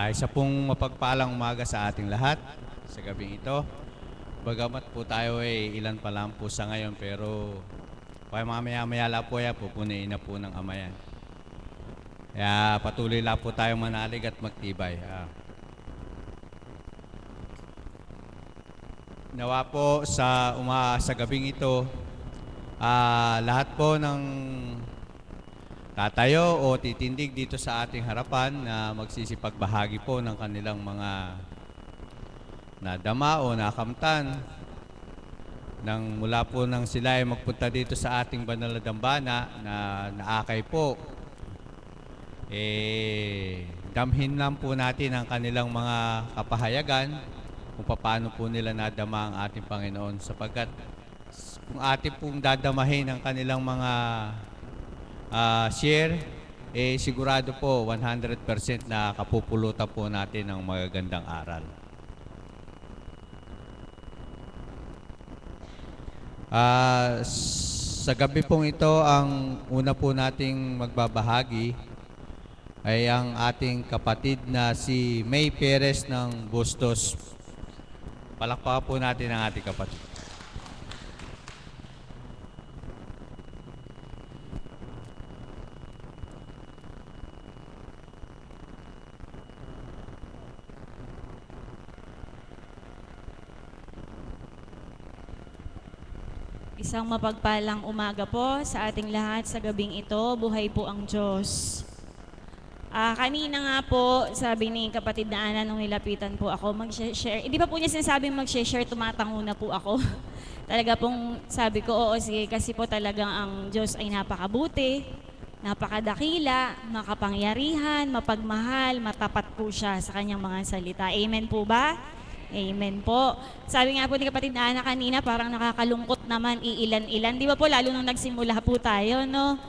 Isa pong mapagpalang umaga sa ating lahat sa gabing ito. Bagamat po tayo ay ilan pa lang po sa ngayon, pero mamaya-maya lang po yan, pupunuin na po ng Ama yan. Kaya patuloy lang po tayong manalig at magtibay. Nawa po sa gabing ito, lahat po ng tatayo o titindig dito sa ating harapan na magsisipagbahagi po ng kanilang mga nadama o nakamtan nang mula po nang sila ay magpunta dito sa ating banal na dambana na naakay po, damhin lang po natin ang kanilang mga kapahayagan kung paano po nila nadama ang ating Panginoon, sapagkat kung ating pong dadamahin ang kanilang mga share, sigurado po 100% na kapupulutan po natin ng magagandang aral. Sa gabi pong ito, ang una po nating magbabahagi ay ang ating kapatid na si May Perez ng Bustos. Palakpakan po natin ang ating kapatid. Isang mapagpalang umaga po sa ating lahat sa gabing ito. Buhay po ang Diyos. Kanina nga po, sabi ni kapatid na Ana nung nilapitan po ako, mag-share. Hindi pa po niya sinasabing mag-share, tumatango na po ako. Talaga pong sabi ko, oo sige, kasi po talagang ang Diyos ay napakabuti, napakadakila, makapangyarihan, mapagmahal, matapat po siya sa kanyang mga salita. Amen po ba? Amen po. Sabi nga po ni kapatid na Ana kanina, parang nakakalungkot naman, iilan-ilan. Di ba po, lalo nung nagsimula po tayo, no?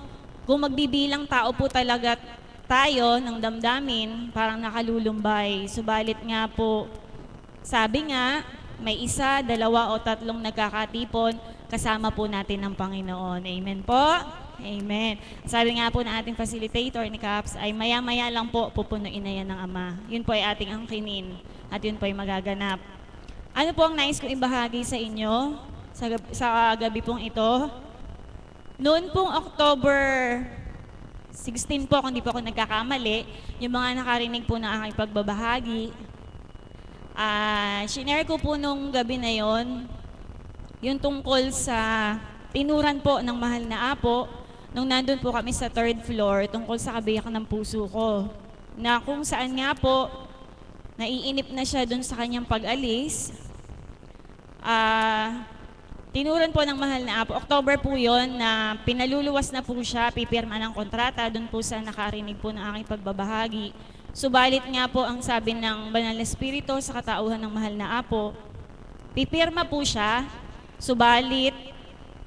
Kung magbibilang tao po talaga tayo ng damdamin, parang nakalulumbay. Subalit nga po, sabi nga, may isa, dalawa o tatlong nagkakatipon, kasama po natin ng Panginoon. Amen po? Amen. Sabi nga po ng ating facilitator ni Caps ay maya-maya lang po pupunuin na yan ng Ama. Yun po ay ating angkinin at yun po ay magaganap. Ano po ang nais kong ibahagi sa inyo sa gabi pong ito? Noon pong October 16 po, kung di po ako nagkakamali, yung mga nakarinig po ng aking pagbabahagi, shinare ko po nung gabi na yon yung tungkol sa tinuran po ng mahal na apo nung nandun po kami sa 3rd floor tungkol sa kabiyak ng puso ko, na kung saan nga po naiinip na siya dun sa kanyang pag-alis. Tinuran po ng mahal na apo. October po yon na pinaluluwas na po siya, pipirma ng kontrata, doon po sa nakarinig po ng aking pagbabahagi. Subalit nga po ang sabi ng Banal na Espiritu sa katauhan ng mahal na apo, pipirma po siya, subalit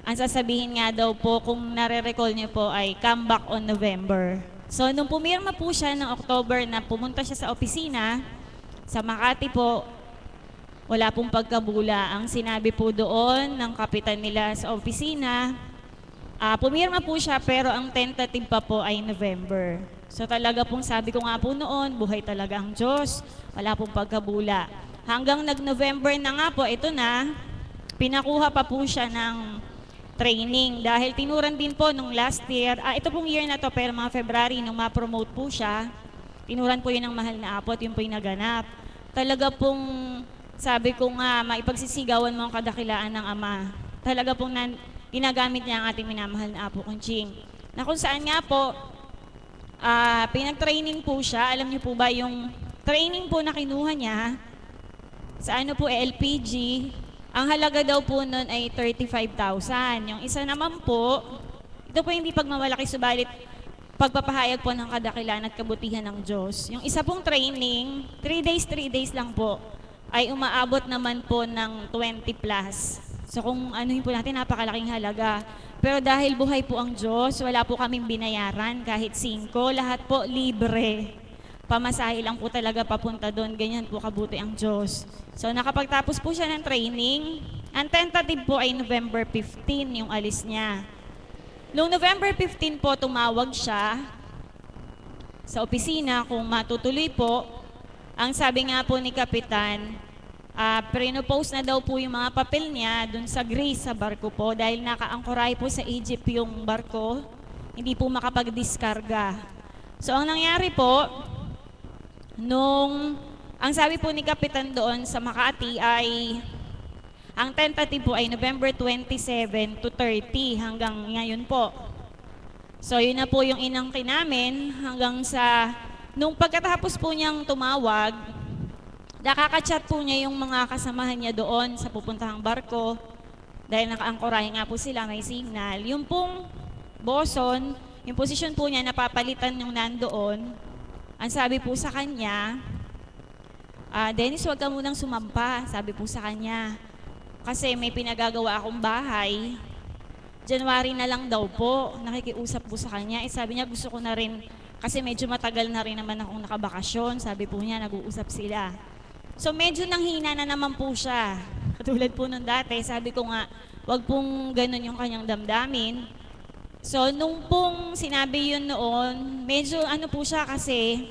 ang sasabihin nga daw po, kung nare-recall niyo po, ay come back on November. So nung pumirma po siya ng October na pumunta siya sa opisina, sa Makati po, wala pong pagkabula. Ang sinabi po doon ng kapitan nila sa opisina, pumirma po siya pero ang tentative pa po ay November. So talaga pong sabi ko nga po noon, buhay talaga ang Diyos. Wala pong pagkabula. Hanggang nag-November na nga po, ito na, pinakuha pa po siya ng training. Dahil tinuran din po nung last year, ito pong year na to, pero mga February, nung ma-promote po siya, tinuran po yun ng mahal na apo at yun po yung naganap. Talaga pong sabi ko nga, maipagsisigawan mo ang kadakilaan ng Ama. Talaga pong ginagamit niya ang ating minamahal na apo Kunching. Na kung saan nga po, pinag-training po siya. Alam niyo po ba yung training po na kinuha niya sa ano po, LPG, ang halaga daw po nun ay 35,000. Yung isa naman po, ito po hindi pagmamalaki, subalit pagpapahayag po ng kadakilaan at kabutihan ng Diyos. Yung isa pong training, 3 days lang po, ay umaabot naman po ng 20 plus. So kung anuhin po natin, napakalaking halaga. Pero dahil buhay po ang Diyos, wala po kaming binayaran, kahit 5, lahat po libre. Pamasahe lang po talaga papunta doon, ganyan po kabuti ang Diyos. So nakapagtapos po siya ng training, ang tentative po ay November 15 yung alis niya. Noong November 15 po, tumawag siya sa opisina kung matutuloy po Ang sabi nga po ni Kapitan, pre-post na daw po yung mga papel niya dun sa Greece, sa barko po, dahil naka-angkoray po sa Egypt yung barko, hindi po makapag-diskarga. So ang nangyari po, ang sabi po ni Kapitan doon sa Makati ay, ang tentative po ay November 27 to 30 hanggang ngayon po. So yun na po yung inangkin namin hanggang sa, nung pagkatapos po niyang tumawag, nakaka-chat po niya yung mga kasamahan niya doon sa pupuntahang barko dahil naka-angkorahe nga po sila, may signal. Yung pong boson, yung posisyon po niya napapalitan yung nandoon. Ang sabi po sa kanya, Dennis, huwag ka munang sumampa, sabi po sa kanya. Kasi may pinagagawa akong bahay. January na lang daw po, nakikiusap po sa kanya. Sabi niya, gusto ko na rin, kasi medyo matagal na rin naman akong nakabakasyon. Sabi po niya, nag-uusap sila. So medyo nanghina na naman po siya. Katulad po nung dati, sabi ko nga, wag pong ganun yung kanyang damdamin. So nung pong sinabi yun noon, medyo ano po siya kasi,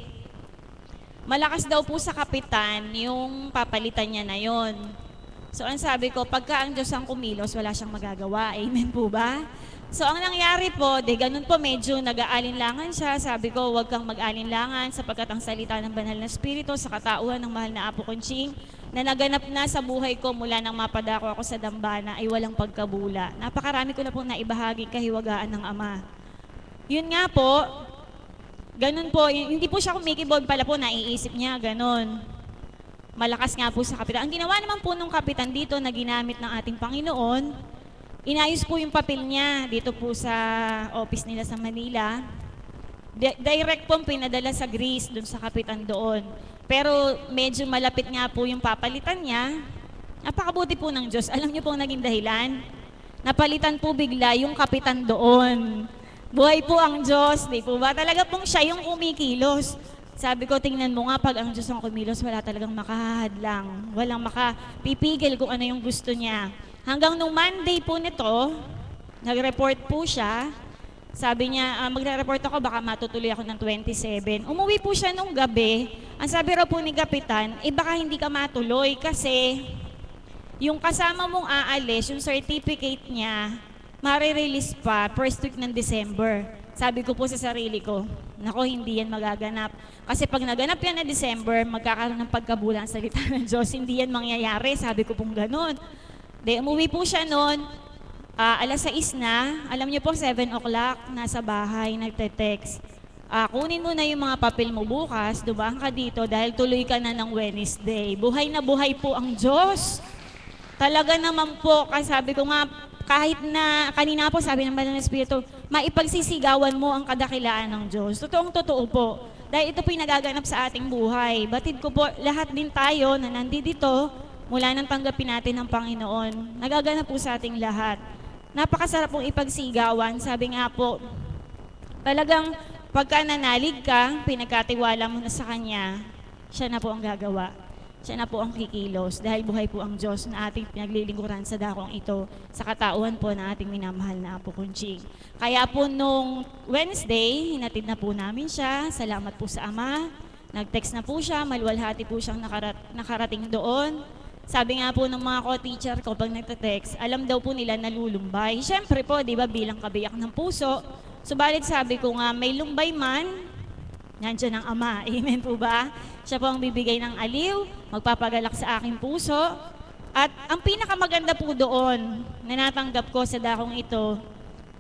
malakas daw po sa kapitan yung papalitan niya na yon. So ang sabi ko, pagka ang Diyos ang kumilos, wala siyang magagawa. Amen po ba? So ang nangyari po, ganun po medyo nag-aalinlangan siya. Sabi ko, huwag kang mag-alinlangan sapagkat ang salita ng banal na Espiritu sa katauhan ng mahal na Apo Conching na naganap na sa buhay ko mula nang mapadako ako sa dambana ay walang pagkabula. Napakarami ko na pong naibahagi kahiwagaan ng Ama. Yun nga po, ganun po, hindi po siya kumikibog pala po, naiisip niya, ganun. Malakas nga po sa kapitan. Ang ginawa naman po nung kapitan dito na ginamit ng ating Panginoon, inayos po yung papel niya dito po sa office nila sa Manila. Direct pong pinadala sa Greece dun sa kapitan doon. Pero medyo malapit nga po yung papalitan niya. Napakabuti po ng Diyos. Alam niyo pong naging dahilan? Napalitan po bigla yung kapitan doon. Buhay po ang Diyos, di po ba? Talaga pong siya yung kumikilos. Sabi ko, tingnan mo nga, pag ang Diyos ang kumilos, wala talagang makahadlang. Walang makapipigil kung ano yung gusto niya. Hanggang nung Monday po nito, nag-report po siya. Sabi niya, magre-report ako, baka matutuloy ako ng 27. Umuwi po siya nung gabi. Ang sabi raw po ni Kapitan, baka hindi ka matuloy kasi yung kasama mong aalis, yung certificate niya, marirelease pa first week ng December. Sabi ko po sa sarili ko, nako, hindi yan magaganap. Kasi pag naganap yan na December, magkakaroon ng pagkabulan sa salita ng Diyos. Hindi yan mangyayari. Sabi ko pong ganun. Umuwi po siya noon, alas 6 na, alam niyo po 7 o'clock, nasa bahay, nagte-text. Kunin mo na yung mga papel mo bukas, dumaan ka dito dahil tuloy ka na ng Wednesday. Buhay na buhay po ang Diyos. Talaga naman po, kasi sabi ko nga, kahit na, kanina po sabi ng Banal na Espiritu, maipagsisigawan mo ang kadakilaan ng Diyos. Totoong-totoo po. Dahil ito po yung nagaganap sa ating buhay. Batid ko po, lahat din tayo na nandito, mula nang tanggapin natin ng Panginoon, nagaganap po sa ating lahat. Napakasarap pong ipagsigawan. Sabi nga po, talagang pagka nanalig ka, pinagkatiwala mo na sa Kanya, siya na po ang gagawa. Siya na po ang kikilos dahil buhay po ang Diyos na ating pinaglilingkuran sa dakong ito sa katauhan po ng ating minamahal na Apo Conching. Kaya po nung Wednesday, hinatid na po namin siya. Salamat po sa Ama. Nag-text na po siya, maluwalhati po siyang nakarating doon. Sabi nga po ng mga co-teacher ko pag nagte-text, alam daw po nila nalulumbay. Siyempre po, di ba, bilang kabiyak ng puso. Subalit sabi ko nga, may lumbay man, nandiyan ang Ama. Amen po ba? Siya po ang bibigay ng aliw, magpapagalak sa aking puso. At ang pinakamaganda po doon na natanggap ko sa dakong ito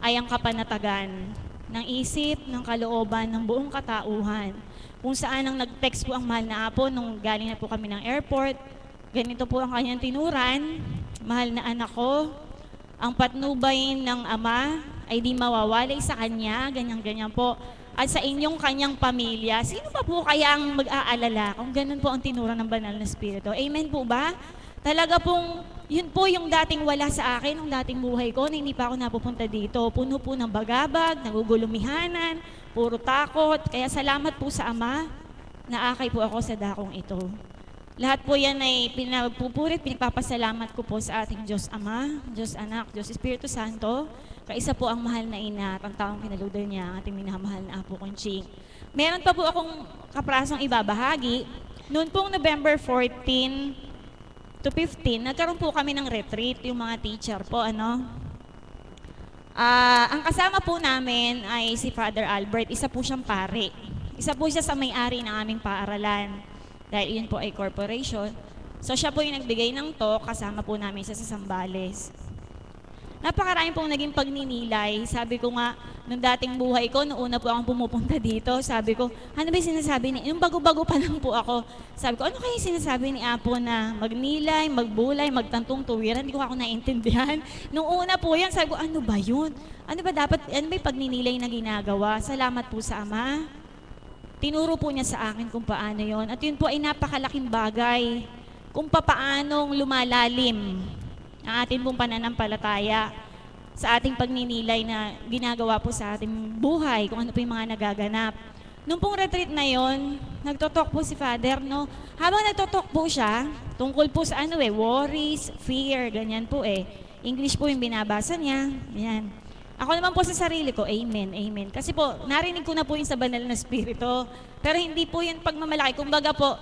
ay ang kapanatagan ng isip, ng kalooban, ng buong katauhan. Kung saan ang nag-text po ang mahal na Apo nung galing na po kami ng airport, ganito po ang kanyang tinuran, mahal na anak ko, ang patnubay ng Ama ay di mawawalay sa Kanya, ganyan-ganyan po. At sa inyong kanyang pamilya, sino pa po kaya ang mag-aalala kung ganun po ang tinuran ng Banal na Espiritu? Amen po ba? Talaga pong, yun po yung dating wala sa akin, yung dating buhay ko, na hindi pa ako napupunta dito. Puno po ng bagabag, nagugulumihanan, puro takot. Kaya salamat po sa Ama, naakay po ako sa dakong ito. Lahat po yan ay pinagpupurit, pinagpapasalamat ko po sa ating Diyos Ama, Diyos Anak, Diyos Espiritu Santo. Kaisa po ang mahal na ina at ang taong kinalugdan niya, ang ating minamahal na Apo Conching. Meron pa po akong kaprasong ibabahagi. Noon pong November 14 to 15, nagkaroon po kami ng retreat, yung mga teacher po, ano. Ang kasama po namin ay si Father Albert, isa po siyang pare. Isa po siya sa may-ari ng aming paaralan. Dahil yun po ay corporation. So siya po yung nagbigay ng talk, kasama po namin siya sa Sambales. Napakarami pong naging pagninilay. Sabi ko nga, nung dating buhay ko, noong una po akong pumupunta dito, sabi ko, ano ba yung sinasabi ni, yung bago-bago pa lang po ako, sabi ko, ano kaya yung sinasabi ni Apo na magnilay, magbulay, magtantong tuwiran, hindi ko ako naintindihan. Nung una po yan, sabi ko, ano ba yun? Ano ba yung pagninilay na ginagawa? Salamat po sa Ama. Tinuro po niya sa akin kung paano yon. At yun po ay napakalaking bagay kung papaanong lumalalim ang ating pong pananampalataya sa ating pagninilay na ginagawa po sa ating buhay, kung ano po yung mga nagaganap. Nung pong retreat na yon, nagtotalk po si Father, no? Habang nagtotalk po siya, tungkol po sa worries, fear, ganyan po eh. English po yung binabasa niya, yan. Ako naman po sa sarili ko, amen, amen. Kasi po, narinig ko na po yung sa banal na spirito. Pero hindi po yan pagmamalaki. Kumbaga po,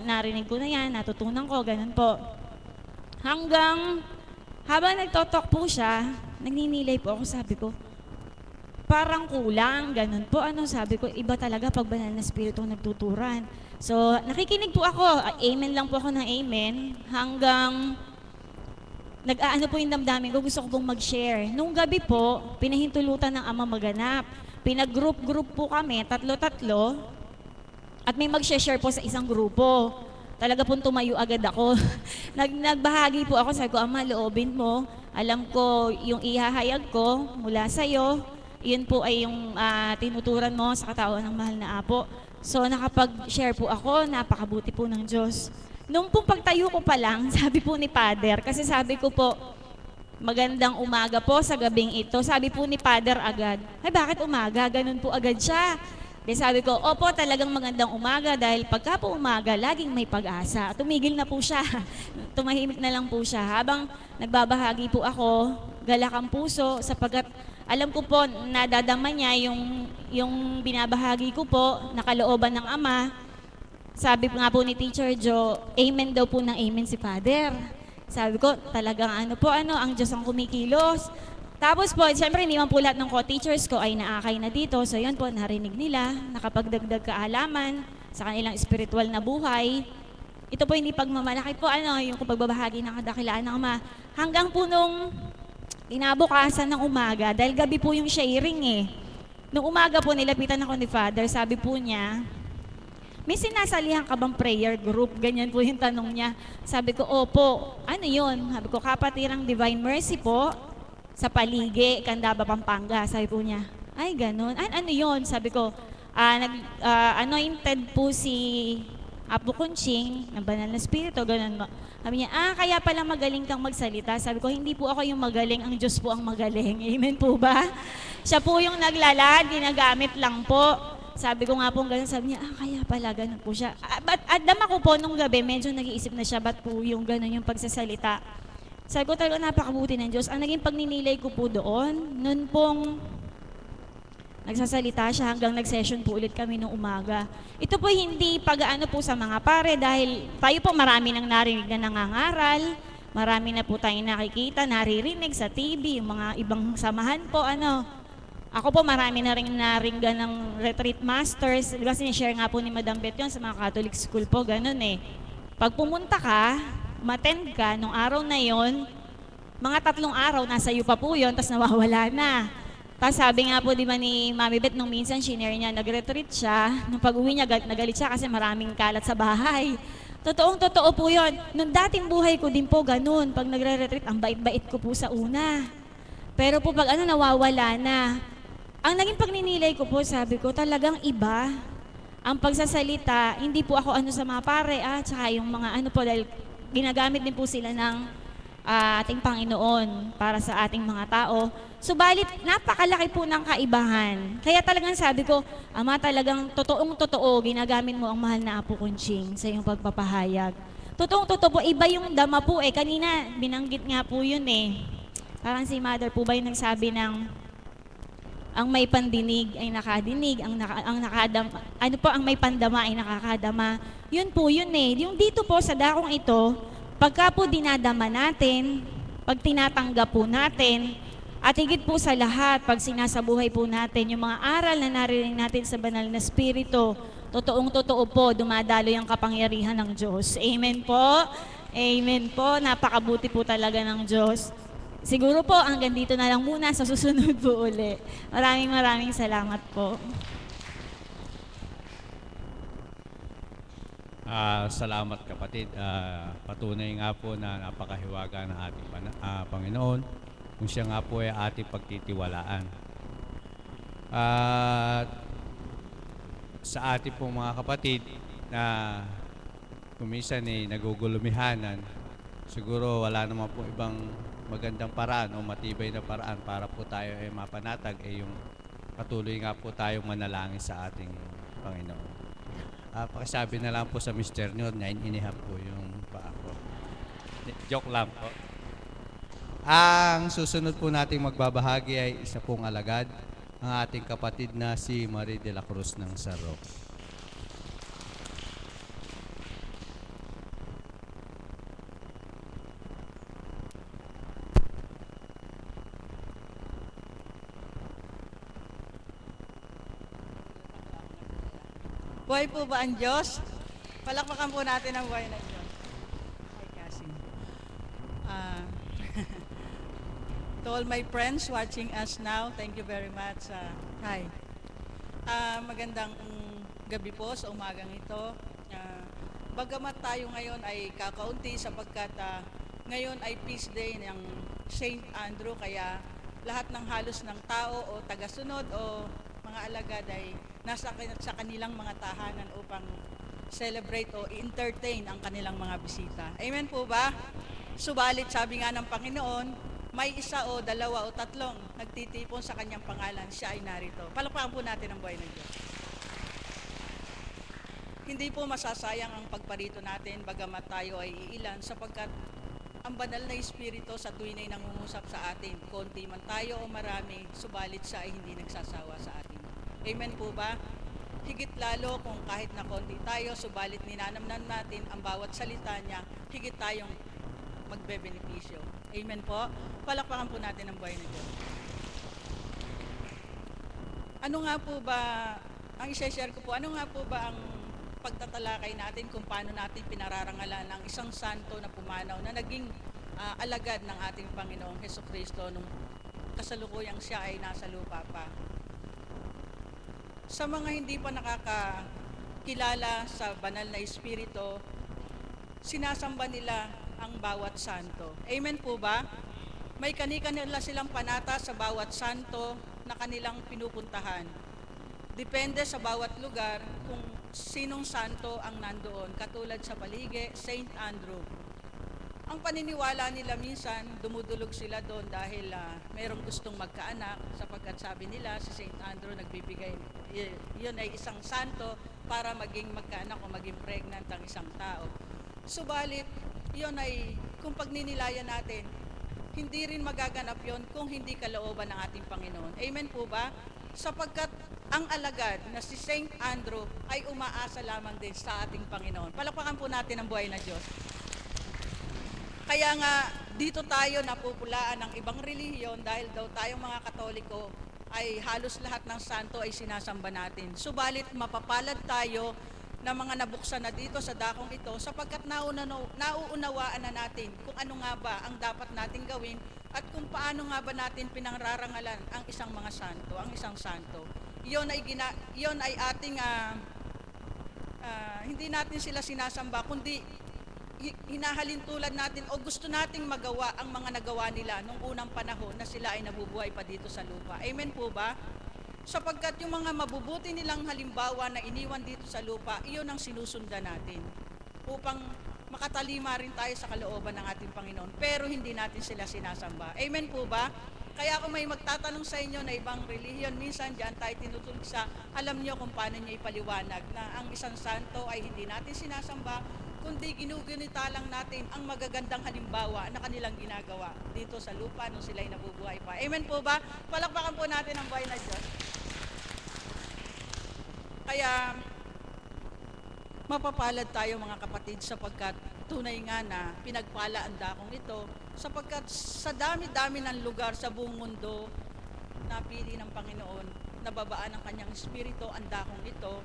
narinig ko na yan, natutunan ko, ganun po. Hanggang, habang nagtotalk po siya, nagninilay po ako, sabi ko, parang kulang, ganun po. Sabi ko, iba talaga pag banal na spirito nagtuturan. So, nakikinig po ako, amen lang po ako ng amen, hanggang nag-aano po yung damdamin ko, gusto ko pong mag-share. Nung gabi po, pinahintulutan ng Ama maganap. Pinag-group po kami, 3-3, at may mag-share po sa isang grupo. Talaga pong tumayo agad ako. Nagbahagi po ako, sabi ko, Ama, loobin mo. Alam ko yung ihahayag ko mula sa'yo. Yun po ay yung tinuturan mo sa katawan ng mahal na Apo. So nakapag-share po ako, napakabuti po ng Diyos. Nung pong pagtayo ko pa lang, sabi po ni Father, kasi sabi ko po, magandang umaga po sa gabing ito. Sabi po ni Father agad, ay bakit umaga? Ganun po agad siya. Di sabi ko, opo, talagang magandang umaga dahil pagka po umaga, laging may pag-asa. Tumigil na po siya. Tumahimik na lang po siya. Habang nagbabahagi po ako, galak ang puso sapagkat alam ko po, nadadama niya yung binabahagi ko po, nakalooban ng Ama. Sabi nga po ni Teacher Jo, amen daw po ng amen si Father. Sabi ko, talagang ang Diyos ang kumikilos. Tapos po, siyempre hindi man po lahat ng co-teachers ko ay naakay na dito. So yun po, narinig nila, nakapagdagdag kaalaman sa kanilang spiritual na buhay. Ito po hindi pagmamalaki po, yung pagbabahagi ng kadakilaan ng Ama. Hanggang po nung inabukasan ng umaga, dahil gabi po yung sharing eh. Nung umaga po, nilapitan ako ni Father, sabi po niya, may sinasalihan ka bang prayer group? Ganyan po yung tanong niya. Sabi ko, opo. Ano yun? Sabi ko, Kapatirang Divine Mercy po sa Paligi, Candaba, Pampanga. Sabi po niya, ay ganun. Ano yun? Sabi ko, anointed po si Apo Kunching, ng banal na spirito, ganun. Sabi niya, kaya pala magaling kang magsalita. Sabi ko, hindi po ako yung magaling, ang Diyos po ang magaling. Amen po ba? Siya po yung naglalad, ginagamit lang po. Sabi ko nga po gano'n, sabi niya, kaya pala gano'n po siya. Dama ko po nung gabi, medyo nag-iisip na siya, ba't po yung gano'n yung pagsasalita. Sabi ko talaga napakabuti ng Diyos. Ang naging pagninilay ko po doon, noon pong nagsasalita siya hanggang nag-session po ulit kami nung umaga. Ito po hindi pag-aano po sa mga pare dahil tayo po marami nang narinig na nangangaral, marami na po tayong nakikita, naririnig sa TV, yung mga ibang samahan po, Ako po marami na rin naringgan ng retreat masters. Kasi ni-share nga po ni Madam Beth yun sa mga Catholic school po, ganun eh. Pag pumunta ka, umattend ka, nung araw na yon, mga 3 araw, nasa iyo pa po yun, tapos nawawala na. Tapos sabi nga po di ba ni Mami Beth, nung minsan shinare niya, nag-retreat siya, nung pag-uwi niya, nagalit siya kasi maraming kalat sa bahay. Totoo po yun. Nung dating buhay ko din po, ganun. Pag nagre-retreat, ang bait-bait ko po sa una. Pero po pag nawawala na. Ang naging pagninilay ko po, sabi ko, talagang iba. Ang pagsasalita, hindi po ako sa mga pare, tsaka yung mga po, dahil ginagamit din po sila ng ating Panginoon para sa ating mga tao. Subalit, napakalaki po ng kaibahan. Kaya talagang sabi ko, Ama, talagang totoong-totoo, ginagamit mo ang mahal na Apo Kunching sa iyong pagpapahayag. Totoong-totoo po, iba yung dama po eh. Kanina, binanggit nga po yun eh. Parang si Mother po ba yung nagsabi ng Ang may pandinig ay nakadinig, ang may pandama ay nakakadama. Yun po yun eh. Yung dito po sa dakong ito, pagka po dinadama natin, pag tinatanggap po natin, at higit po sa lahat, pag sinasabuhay po natin, yung mga aral na narinig natin sa banal na Espiritu, totoong-totoo po, dumadalo yung kapangyarihan ng Diyos. Amen po. Amen po. Napakabuti po talaga ng Diyos. Siguro po, hanggang dito na lang muna, sa susunod po uli. Maraming salamat po. Salamat kapatid. Patunay nga po na napakahiwaga ng ating Panginoon kung siya nga po ay ating pagtitiwalaan. At sa ating pong mga kapatid na kuminsan nagugulumihanan, siguro wala naman po ibang magandang paraan o matibay na paraan para po tayo ay mapanatag yung patuloy nga po tayong manalangin sa ating Panginoon. Pakisabi na lang po sa Mr. nyo, 9.5 po yung paa ko. Joke lang po. Ang susunod po nating magbabahagi ay isa pong alagad, ang ating kapatid na si Marie de la Cruz ng Sarok. Buhay po ba ang Diyos? Palakpakan po natin ang buhay ng Diyos. Hi, Cassie. To all my friends watching us now, thank you very much. Hi. Magandang gabi po sa umagang ito. Bagamat tayo ngayon ay kakaunti sapagkat ngayon ay feast day ng Saint Andrew, kaya lahat ng halos ng tao o tagasunod o mga alagad ay nasa sa kanilang mga tahanan upang celebrate o entertain ang kanilang mga bisita. Amen po ba? Subalit sabi nga ng Panginoon, may isa o dalawa o tatlong nagtitipon sa kanyang pangalan, siya ay narito. Palakpakan po natin ang buhay ng Diyos. Hindi po masasayang ang pagparito natin bagamat tayo ay iilan sapagkat ang banal na Espiritu sa tuwin ay nangungusap sa atin. Konti man tayo o marami, subalit siya ay hindi nagsasawa sa atin. Amen po ba? Higit lalo kung kahit na konti tayo, subalit ninanamnan natin ang bawat salita niya, higit tayong magbebenepisyo. Amen po? Palakpakan po natin ang buhay ng Diyos. Ano nga po ba, ang i-share ko po, ano nga po ba ang pagtatalakay natin kung paano natin pinararangalan ang isang santo na pumanaw na naging alagad ng ating Panginoong Hesukristo nung kasalukuyang siya ay nasa lupa pa. Sa mga hindi pa nakakakilala sa banal na Espiritu, sinasamba nila ang bawat santo. Amen po ba? May kani-kanila silang panata sa bawat santo na kanilang pinupuntahan. Depende sa bawat lugar kung sinong santo ang nandoon, katulad sa Palige, Saint Andrew. Ang paniniwala nila minsan, dumudulog sila doon dahil mayroong gustong magkaanak, sapagkat sabi nila si Saint Andrew nagbibigay, yun ay isang santo para maging magkaanak o maging pregnant ang isang tao. Subalit, yun ay, kung pagninilayan natin, hindi rin magaganap yun kung hindi kalooban ng ating Panginoon. Amen po ba? Sapagkat ang alagad na si Saint Andrew ay umaasa lamang din sa ating Panginoon. Palakpakan po natin ang buhay na Diyos. Kaya nga, dito tayo napupulaan ng ibang relihiyon dahil daw tayong mga Katoliko ay halos lahat ng santo ay sinasamba natin. Subalit mapapalad tayo na mga nabuksan na dito sa dakong ito sapagkat nauunawaan na natin kung ano nga ba ang dapat natin gawin at kung paano nga ba natin pinangrarangalan ang isang mga santo, ang isang santo. Iyon ay ating hindi natin sila sinasamba kundi hinahalin tulad natin o gusto nating magawa ang mga nagawa nila nung unang panahon na sila ay nabubuhay pa dito sa lupa. Amen po ba? Sapagkat yung mga mabubuti nilang halimbawa na iniwan dito sa lupa, iyon ang sinusundan natin upang makatalima rin tayo sa kalooban ng ating Panginoon, pero hindi natin sila sinasamba. Amen po ba? Kaya kung may magtatanong sa inyo na ibang relihiyon, minsan dyan tayo tinutulog sa, alam nyo kung paano nyo ipaliwanag na ang isang santo ay hindi natin sinasamba, kundi ginugunita lang natin ang magagandang halimbawa na kanilang ginagawa dito sa lupa nung sila'y nabubuhay pa. Amen po ba? Palakpakan po natin ang buhay na Diyos. Kaya, mapapalad tayo mga kapatid sapagkat tunay nga na pinagpala ang dakong ito sapagkat sa dami-dami ng lugar sa buong mundo napili ng Panginoon, nababaan ng kanyang espiritu ang dakong ito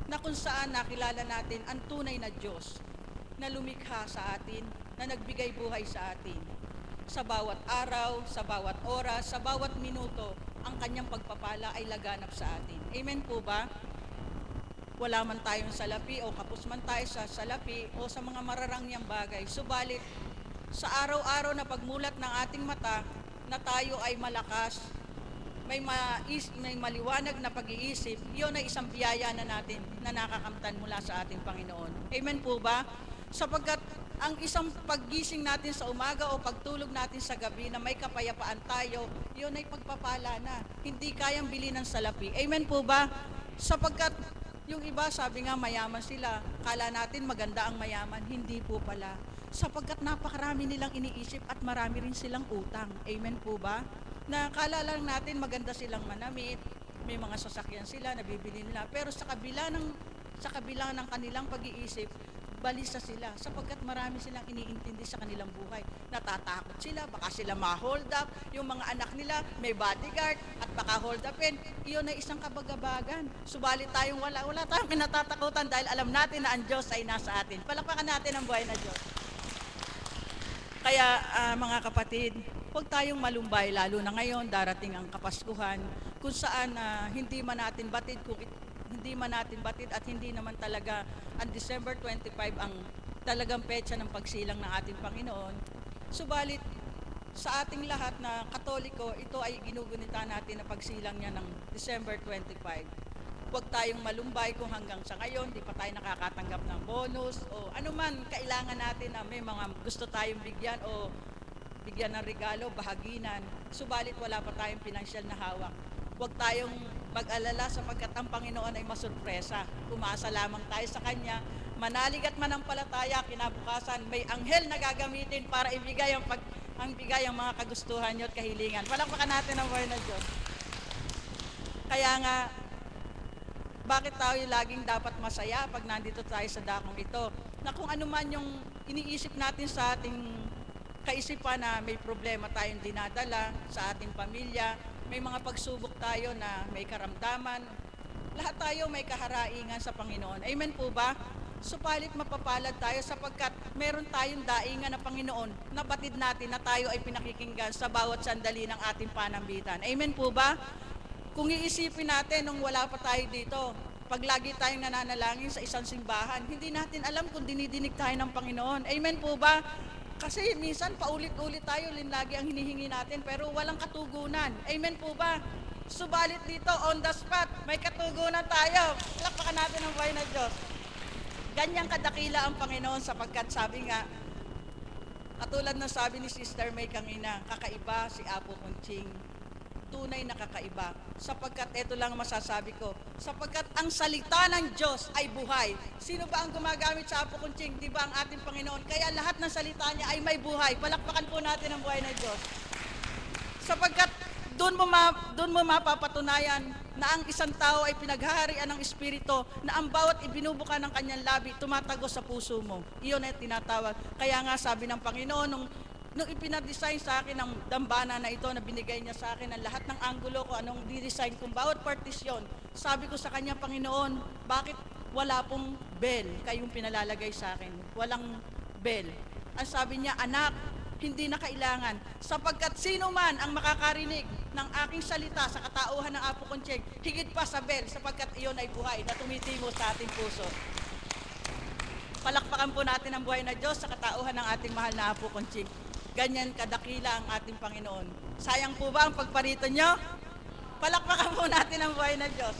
na kung saan nakilala natin ang tunay na Diyos na lumikha sa atin, na nagbigay buhay sa atin. Sa bawat araw, sa bawat oras, sa bawat minuto, ang kanyang pagpapala ay laganap sa atin. Amen po ba? Wala man tayong salapi o kapos man tayo sa salapi o sa mga mararangyang bagay. Subalit, sa araw-araw na pagmulat ng ating mata na tayo ay malakas, may maliwanag na pag-iisip, iyon ay isang biyaya na natin na nakakamtan mula sa ating Panginoon. Amen po ba? Sapagkat ang isang paggising natin sa umaga o pagtulog natin sa gabi na may kapayapaan tayo, iyon ay pagpapala na. Hindi kayang bili ng salapi. Amen po ba? Sapagkat yung iba, sabi nga mayaman sila, kala natin maganda ang mayaman, hindi po pala. Sapagkat napakarami nilang iniisip at marami rin silang utang. Amen po ba? Na kala lang natin maganda silang manamit, may mga sasakyan sila, nabibili nila. Pero sa kabila ng kanilang pag-iisip, balisa sila sapagkat marami silang iniintindi sa kanilang buhay. Natatakot sila, baka sila ma-hold up, yung mga anak nila may bodyguard at baka hold upin. Iyon ay isang kabagabagan. Subalit tayong wala tayong kinatatakutan dahil alam natin na ang Diyos ay nasa atin. Palakpakan natin ang buhay na Diyos. Kaya mga kapatid, huwag tayong malumbay lalo na ngayon darating ang Kapaskuhan kung saan hindi man natin batid at hindi naman talaga ang December 25 ang talagang petsa ng pagsilang ng ating Panginoon. Subalit, sa ating lahat na Katoliko, ito ay ginugunita natin na pagsilang niya ng December 25. Huwag tayong malumbay kung hanggang sa ngayon, di pa tayo nakakatanggap ng bonus o anuman kailangan natin na may mga gusto tayong bigyan o bigyan ng regalo, bahaginan. Subalit wala pa tayong pinansyal na hawak. Huwag tayong mag-alala sapagkat ang Panginoon ay masurpresa. Umasa lamang tayo sa Kanya. Manalig at manampalataya, kinabukasan may anghel na gagamitin para ibigay ang mga kagustuhan niyo at kahilingan. Palakpakan natin ang buhay ng Diyos. Kaya nga, bakit tayo laging dapat masaya pag nandito tayo sa dakong ito? Na kung ano man yung iniisip natin sa ating kaisipan na may problema tayong dinadala sa ating pamilya, may mga pagsubok tayo na may karamdaman, lahat tayo may kaharaingan sa Panginoon. Amen po ba? Supalit mapapalad tayo sapagkat meron tayong daingan na Panginoon na batid natin na tayo ay pinakikinggan sa bawat sandali ng ating panambitan. Amen po ba? Kung iisipin natin nung wala pa tayo dito, pag lagi tayong nananalangin sa isang simbahan, hindi natin alam kung dinidinig tayo ng Panginoon. Amen po ba? Kasi minsan paulit-ulit tayo, lagi ang hinihingi natin, pero walang katugunan. Amen po ba? Subalit dito, on the spot, may katugunan tayo. Lakpakan natin ang buhay na Diyos. Ganyang kadakila ang Panginoon sapagkat sabi nga, katulad ng sabi ni Sister May kanina, kakaiba si Apo Kunching. Tunay na kakaiba. Sapagkat ito lang masasabi ko, sapagkat ang salita ng Diyos ay buhay. Sino ba ang gumagamit sa Apo Kunching? Di ba ang ating Panginoon? Kaya lahat ng salita niya ay may buhay. Palakpakan po natin ang buhay ng Diyos. Sapagkat doon mo mapapatunayan na ang isang tao ay pinaghaharian ng Espiritu, na ang bawat ibinubuka ng kanyang labi, tumatago sa puso mo. Iyon ay tinatawag. Kaya nga sabi ng Panginoon, nung ipinadesign sa akin ang dambana na ito na binigay niya sa akin ang lahat ng anggulo ko, anong di-design kung bawat partisyon, sabi ko sa kanya, Panginoon, bakit wala pong bell kayong pinalalagay sa akin? Walang bell. Ang sabi niya, anak, hindi na kailangan. Sapagkat sino man ang makakarinig ng aking salita sa katauhan ng Apo Kunching, higit pa sa bell, sapagkat iyon ay buhay na tumitimo sa ating puso. Palakpakan po natin ang buhay na Diyos sa katauhan ng ating mahal na Apo Kunching. Ganyan kadakila ang ating Panginoon. Sayang po ba ang pagparito nyo? Palakpakan po natin ang buhay na Diyos.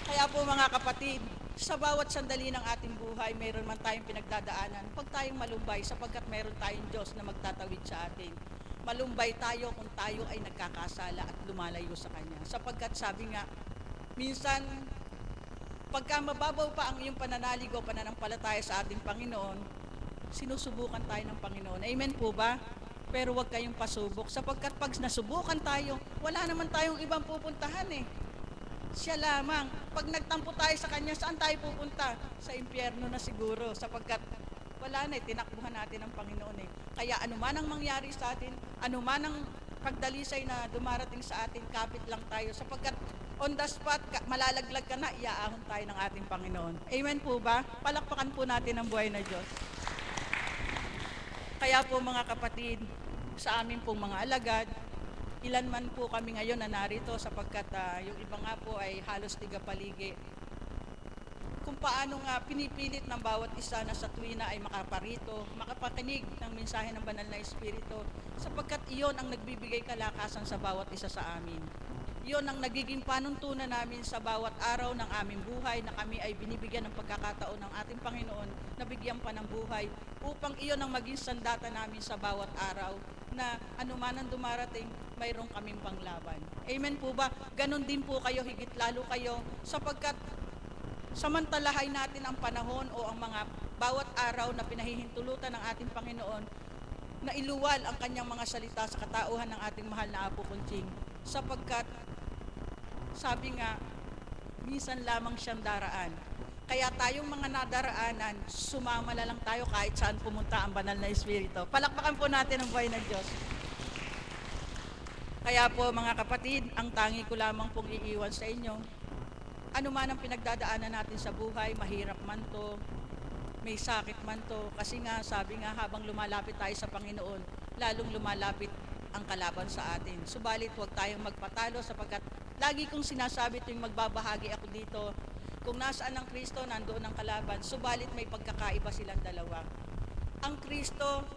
Kaya po mga kapatid, sa bawat sandali ng ating buhay, mayroon man tayong pinagdadaanan, huwag tayong malumbay sapagkat mayroon tayong Diyos na magtatawid sa atin. Malumbay tayo kung tayo ay nagkakasala at lumalayo sa Kanya. Sapagkat sabi nga, minsan Pagka mababaw pa ang iyong pananalig o pananampalataya sa ating Panginoon, sinusubukan tayo ng Panginoon. Amen po ba? Pero huwag kayong pasubok, sapagkat pag nasubukan tayo, wala naman tayong ibang pupuntahan eh. Siya lamang. Pag nagtampo tayo sa Kanya, saan tayo pupunta? Sa impyerno na siguro, sapagkat wala na eh, tinakbuhan natin ang Panginoon eh. Kaya anuman ang mangyari sa atin, anuman ang pagdalisay na dumarating sa atin, kapit lang tayo, sapagkat on the spot, malalaglag ka na, iaahon tayo ng ating Panginoon. Amen po ba? Palakpakan po natin ang buhay na Diyos. Kaya po mga kapatid, sa amin pong mga alagad, ilan man po kami ngayon na narito sapagkat yung iba nga po ay halos tigapaligi. Kung paano nga pinipilit ng bawat isa na sa tuwina ay makaparito, makapakinig ng mensahe ng banal na Espiritu, sapagkat iyon ang nagbibigay kalakasan sa bawat isa sa amin. Iyon ang nagiging panuntunan namin sa bawat araw ng aming buhay na kami ay binibigyan ng pagkakataon ng ating Panginoon na bigyan pa ng buhay upang iyon ang maging sandata namin sa bawat araw na anuman ang dumarating, mayroong kaming panglaban. Amen po ba? Ganon din po kayo, higit lalo kayo, sapagkat samantalahay natin ang panahon o ang mga bawat araw na pinahihintulutan ng ating Panginoon na iluwal ang kanyang mga salita sa katauhan ng ating mahal na Apo Kunching, sapagkat sabi nga, minsan lamang siyang daraan. Kaya tayong mga nadaraanan, sumama na lang tayo kahit saan pumunta ang banal na Espiritu. Palakpakan po natin ang buhay ng Diyos. Kaya po mga kapatid, ang tangi ko lamang pong iiwan sa inyo, ano man ang pinagdadaanan natin sa buhay, mahirap man to, may sakit man to, kasi nga sabi nga habang lumalapit tayo sa Panginoon, lalong lumalapit ang kalaban sa atin. Subalit huwag tayong magpatalo sapagkat lagi kong sinasabi tuwing magbabahagi ako dito, kung nasaan ang Kristo, nandoon ang kalaban, subalit may pagkakaiba silang dalawa. Ang Kristo,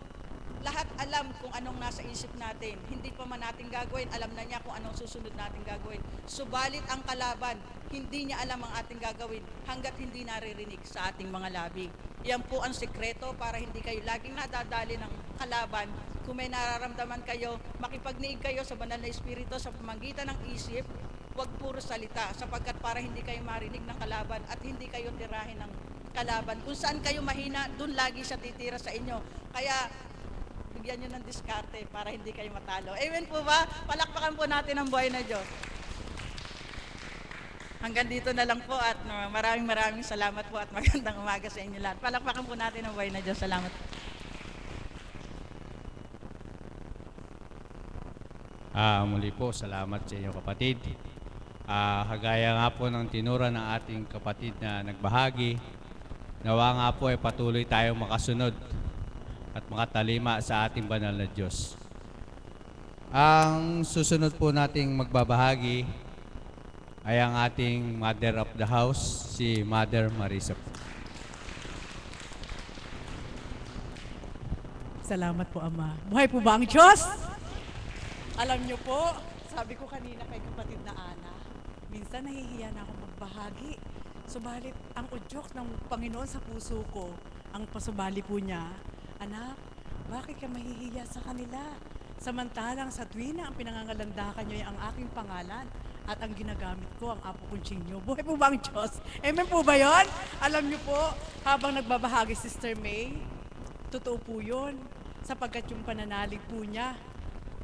lahat alam kung anong nasa isip natin. Hindi pa man natin gagawin, alam na niya kung anong susunod natin gagawin. Subalit ang kalaban, hindi niya alam ang ating gagawin hanggat hindi naririnig sa ating mga labi. Yan po ang sekreto para hindi kayo laging nadadali ng kalaban. Kung may nararamdaman kayo, makipagniig kayo sa banal na Espiritu sa pamamagitan ng isip, huwag puro salita, sapagkat para hindi kayo marinig ng kalaban at hindi kayo tirahin ng kalaban. Kung saan kayo mahina, dun lagi siya titira sa inyo. Kaya bigyan nyo ng diskarte para hindi kayo matalo. Amen po ba? Palakpakan po natin ang buhay na Diyos. Hanggang dito na lang po at maraming salamat po at magandang umaga sa inyo lahat. Palakpakan po natin ang buhay na Diyos. Salamat po. Muli po, salamat sa inyo kapatid. Kagaya nga po ng tinura ng ating kapatid na nagbahagi, nawa nga po ay patuloy tayong makasunod at makatalima sa ating banal na Diyos. Ang susunod po nating magbabahagi ay ang ating Mother of the House, si Mother Marisa po. Salamat po, Ama. Buhay po ba ang Diyos? Alam niyo po, sabi ko kanina kay kapatid na Ana, minsan nahihiya na ako magbahagi. Subalit, ang udyok ng Panginoon sa puso ko, ang pasubali po niya, anak, bakit ka mahihiya sa kanila? Samantalang sa tuwina ang pinangangalandakan niyo ay ang aking pangalan at ang ginagamit ko ang Apo Kunching niyo. Buhay po ba ang Diyos? Amen po ba yun? Alam niyo po, habang nagbabahagi Sister May, totoo po yun, sapagkat yung pananalig po niya,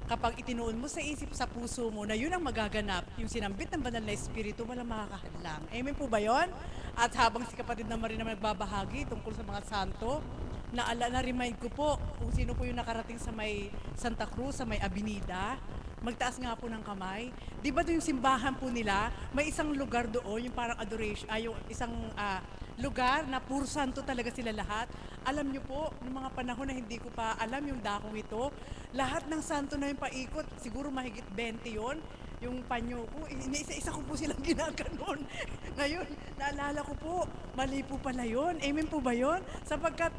kapag itinuon mo sa isip, sa puso mo na yun ang magaganap, yung sinambit ng banal na Espiritu, walang makakahadlang. Amen po ba yun? At habang si kapatid na Marie naman nagbabahagi tungkol sa mga santo, na-remind ko po kung sino po yung nakarating sa may Santa Cruz, sa may Avenida, magtaas nga po ng kamay. Di ba doon yung simbahan po nila, may isang lugar doon, yung parang adoration, yung isang lugar na puro santo talaga sila lahat. Alam nyo po, noong mga panahon na hindi ko pa alam yung dakong ito, lahat ng santo na yung paikot, siguro mahigit 20 yon, yung panyo ko, isa-isa ko po silang ginaganon. Ngayon, naalala ko po, mali po pala yun. Amen po ba yun? Sapagkat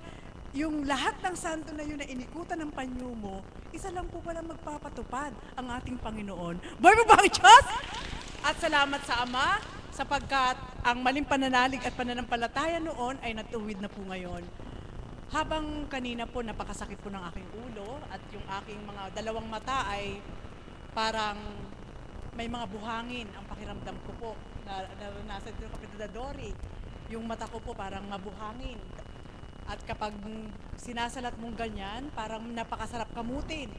yung lahat ng santo na yun na inikutan ng panyo mo, isa lang po pala magpapatupad ang ating Panginoon. Boy mo ba ang Diyos? At salamat sa Ama, sapagkat ang maling pananalig at pananampalataya noon ay natuwid na po ngayon. Habang kanina po napakasakit po ng aking ulo at yung aking mga dalawang mata ay parang may mga buhangin ang pakiramdam ko po. naranasan ko Kapatid Dory. Yung mata ko po parang mabuhangin. At kapag sinasalat mong ganyan, parang napakasarap kamutin.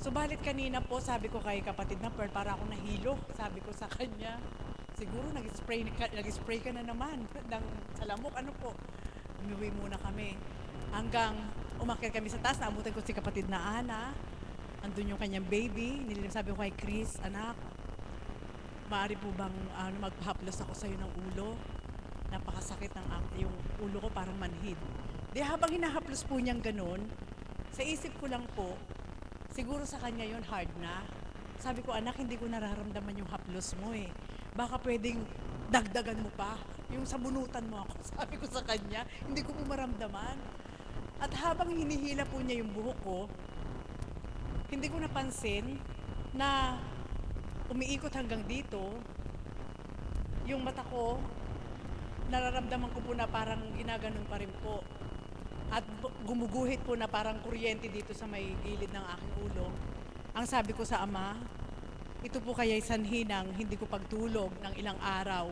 Subalit kanina po, sabi ko kay kapatid na Pearl, para ako nahilo. Sabi ko sa kanya, siguro nag-spray ka na naman ng salamok. Ano po? Umuwi muna kami. Hanggang umakyat kami sa taas, naabutan ko si kapatid na Ana. Andun yung kanyang baby. Sabi ko kay Chris, anak, maaari po bang magpahaplos ako sa'yo ng ulo? Napakasakit ng yung ulo ko, parang manhid. Di habang hinahaplos po niyang ganun, sa isip ko lang po, siguro sa kanya yon hard na. Sabi ko, anak, hindi ko nararamdaman yung haplos mo eh. Baka pwedeng dagdagan mo pa. Yung sabunutan mo ako, sabi ko sa kanya, hindi ko po maramdaman. At habang hinihila po niya yung buhok ko, hindi ko napansin na umiikot hanggang dito, yung mata ko, nararamdaman ko po na parang ginaganon pa rin po. At gumuguhit po na parang kuryente dito sa may gilid ng aking ulo. Ang sabi ko sa Ama, ito po kaya'y sanhi ng hindi ko pagtulog ng ilang araw,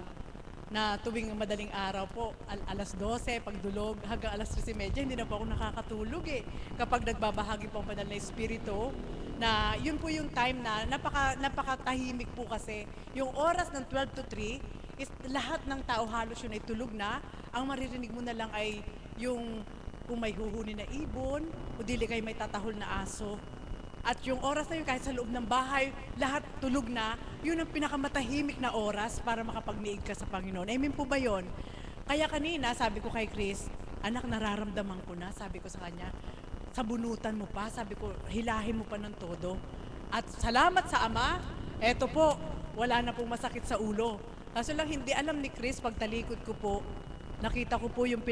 na tuwing madaling araw po, alas 12, pagdulog, hanggang alas 13:30, hindi na po ako nakakatulog eh. Kapag nagbabahagi po ang banal na Espiritu, na yun po yung time na napakatahimik po kasi. Yung oras ng 12 to 3, is lahat ng tao halos yun ay tulog na. Ang maririnig mo na lang ay yung kung may huhuni na ibon, o dili kayo may tatahol na aso. At yung oras na yun, kahit sa loob ng bahay, lahat tulog na, yun ang pinakamatahimik na oras para makapagniig ka sa Panginoon. Amen po ba yun? Kaya kanina, sabi ko kay Chris, anak, nararamdaman ko na, sabi ko sa kanya, sabunutan mo pa, sabi ko, hilahin mo pa ng todo. At salamat sa Ama, eto po, wala na pong masakit sa ulo. Kaso lang hindi alam ni Chris, pagtalikod ko po, nakita ko po yung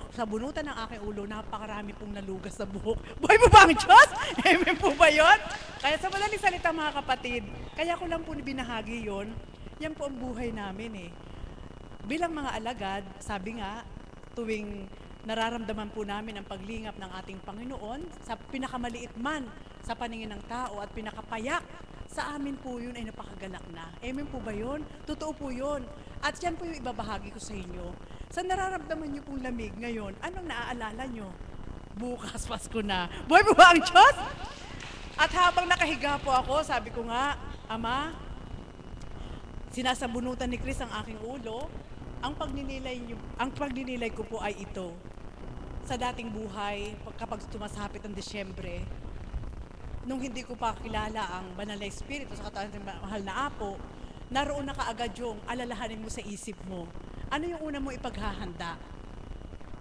sabunutan ng aking ulo, napakarami pong nalugas sa buhok. Buhay po ba ang Diyos? Amen po ba yun? Kaya sa madaling salita mga kapatid, kaya ko lang po binahagi yun, yan po ang buhay namin eh. Bilang mga alagad, sabi nga, tuwing nararamdaman po namin ang paglingap ng ating Panginoon, sa pinakamaliit man sa paningin ng tao at pinakapayak, sa amin po yun ay napakagalak na. Amen po ba yun? Totoo po yun. At yan po yung ibabahagi ko sa inyo. Sa nararamdaman niyo pong lamig ngayon, anong naaalala niyo? Bukas, Pasko na. Buhay po ba ang Diyos? At habang nakahiga po ako, sabi ko nga, Ama, sinasabunutan ni Chris ang aking ulo. Ang pagninilay ko po ay ito. Sa dating buhay, kapag tumasapit ang Disyembre, nung hindi ko pa kilala ang banal na Espiritu sa katawan ng mahal na Apo, naroon na kaagad yung alalahanin mo sa isip mo. Ano yung una mo ipaghahanda?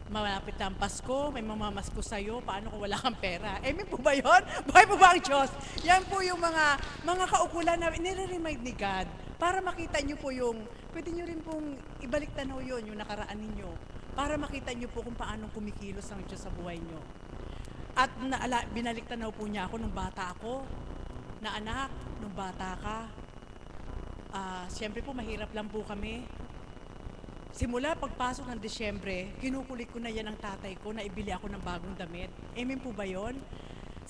Malapit na ang Pasko, may mamamasko sa'yo, paano kung wala kang pera? Amen po ba yun? Buhay po ba ang Diyos? Yan po yung mga kaukulan na nire-remind ni God para makita nyo po yung, pwede nyo rin pong ibalik tanaw yun, yung nakaraan ninyo, para makita nyo po kung paano kumikilos ang Diyos sa buhay nyo. At binalik tanaw po niya ako nung bata ako, na anak, nung bata ka, siyempre po mahirap lang po kami. Simula pagpasok ng Disyembre, kinukulit ko na yan ng tatay ko na ibili ako ng bagong damit. Amen po ba yun?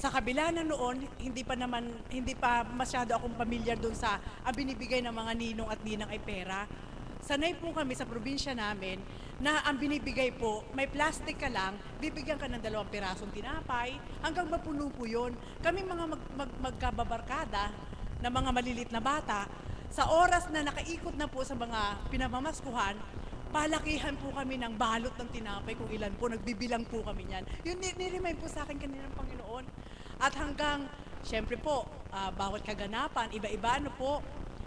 Sa kabila na noon, hindi pa masyado akong pamilyar doon sa binibigay ng mga ninong at ninang ay pera. Sanay po kami sa probinsya namin na ang binibigay po, may plastic ka lang, bibigyan ka ng 2 pirasong tinapay, hanggang mapuno po yun. Kami mga magkababarkada na mga malilit na bata, sa oras na nakaikot na po sa mga pinamamaskuhan, palakihan po kami ng balot ng tinapay kung ilan po, nagbibilang po kami niyan. Yun, niremind po sa akin kanina ng Panginoon. At hanggang, syempre po, bawat kaganapan, iba-iba ano po,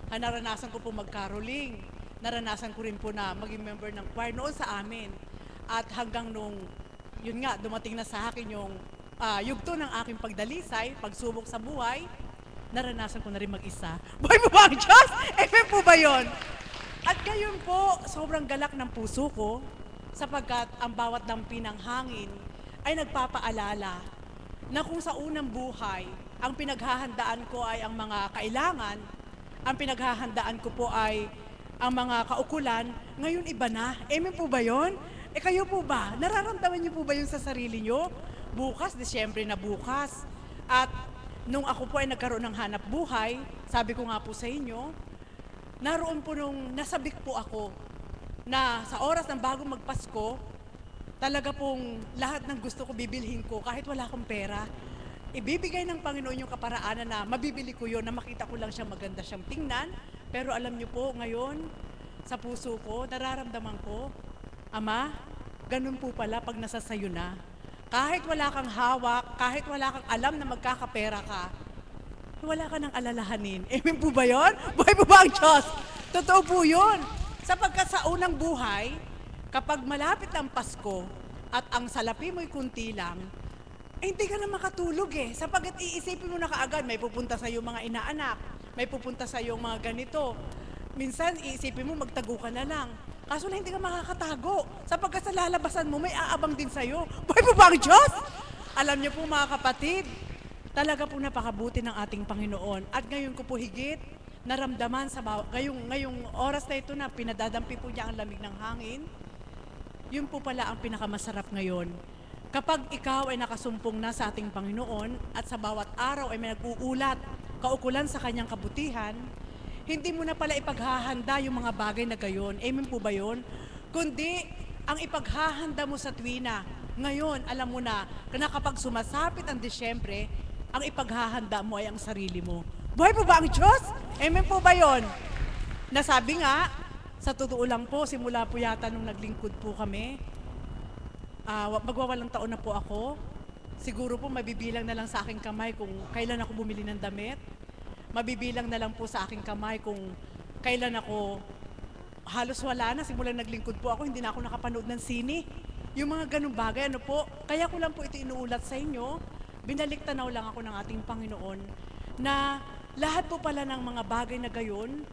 naranasan ko po mag-caroling, naranasan ko rin po na maging member ng choir noon sa amin. At hanggang nung, yun nga, dumating na sa akin yung yugto ng aking pagdalisay, pagsubok sa buhay, naranasan ko na rin mag-isa. Buhay po ba ang Diyos? Amen po ba yun? At gayon po, sobrang galak ng puso ko sapagkat ang bawat dampi ng hangin ay nagpapaalala na kung sa unang buhay, ang pinaghahandaan ko ay ang mga kailangan, ang pinaghahandaan ko po ay ang mga kaukulan, ngayon iba na. Amen po ba yun? Kayo po ba? Nararamdaman niyo po ba yun sa sarili niyo? Bukas, Disyembre na bukas. At nung ako po ay nagkaroon ng hanap buhay, sabi ko nga po sa inyo, naroon po nung nasabik po ako na sa oras ng bago magpasko, talaga pong lahat ng gusto ko bibilhin ko kahit wala akong pera. Ibibigay ng Panginoon yung kaparaanan na mabibili ko yun, na makita ko lang siya maganda siyang tingnan. Pero alam niyo po, ngayon, sa puso ko, nararamdaman ko, Ama, ganun po pala pag nasa sayo na. Kahit wala kang hawak, kahit wala kang alam na magkakapera ka, wala ka nang alalahanin. Amen po ba yun? Buhay po ba ang Diyos? Totoo po yun. Sapagkat sa unang buhay, kapag malapit ang Pasko at ang salapi mo'y kunti lang, hindi ka na makatulog sapagkat iisipin mo na kaagad, may pupunta sa iyo mga inaanak, may pupunta sa iyo mga ganito. Minsan iisipin mo magtago ka na lang. Kaso na hindi ka makakatago sapagkat sa lalabasan mo may aabang din sa iyo. Buhay po ba ang Diyos? Alam niyo po mga kapatid, talaga po napakabuti ng ating Panginoon. At ngayon ko po higit naramdaman sa ngayong oras na ito na pinadadampi po niya ang lamig ng hangin. Yun po pala ang pinakamasarap ngayon. Kapag ikaw ay nakasumpong na sa ating Panginoon at sa bawat araw ay may nag-uulat, kaukulan sa kanyang kabutihan, hindi mo na pala ipaghahanda yung mga bagay na gayon. Amen po ba yun? Kundi ang ipaghahanda mo sa tuwina. Ngayon, alam mo na kapag sumasapit ang Disyembre, ang ipaghahanda mo ay ang sarili mo. Buhay po ba ang Diyos? Amen po ba yun? Nasabi nga, sa totoo lang po, simula po yata nung naglingkod po kami, magwawalang taon na po ako. Siguro po mabibilang na lang sa aking kamay kung kailan ako bumili ng damit. Mabibilang na lang po sa aking kamay kung kailan ako, halos wala na, simula naglingkod po ako, hindi na ako nakapanood ng sine. Yung mga ganung bagay, ano po, kaya ko lang po ito inuulat sa inyo, binalik tanaw lang ako ng ating Panginoon, na lahat po pala ng mga bagay na gayon,